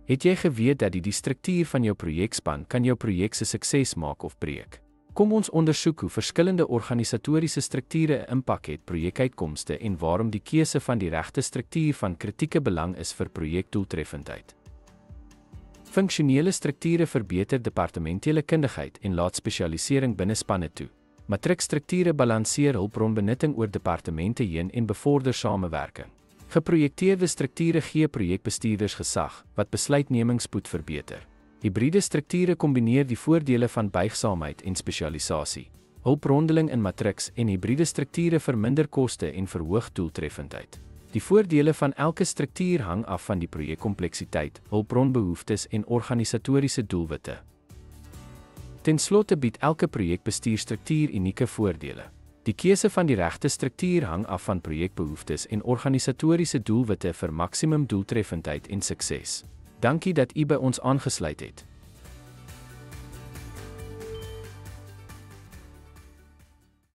Het jy geweet dat die struktuur van jou projekspan kan jou projek se sukses maak of breek? Kom ons ondersoek hoe verskillende organisatoriese strukture 'n impak het op projekuitkomste en waarom die keuse van die regte struktuur van kritieke belang is vir projekdoeltreffendheid. Funksionele strukture verbeter departementele kundigheid en laat spesialisering binne spanne toe. Matriekstrukture balanseer hulpbronbenutting oor departemente heen en bevorder samewerking. Geprojekteerde strukture gee projekbestuurders gesag, wat besluitnemingspoed verbeter. Hibriede strukture kombineer die voordele van buigsaamheid en spesialisasie. Hulpbrondeling in matriks en hibriede strukture verminder koste en verhoog doeltreffendheid. Die voordele van elke struktuur hang af van die projekkompleksiteit, hulpbronbehoeftes en organisatoriese doelwitte. Ten slotte bied elke projekbestuurstruktuur unieke voordele. Die keuse van die regte struktuur hang af van projekbehoeftes en organisatoriese doelwitte vir maksimum doeltreffendheid en sukses. Dankie dat u by ons aangesluit het.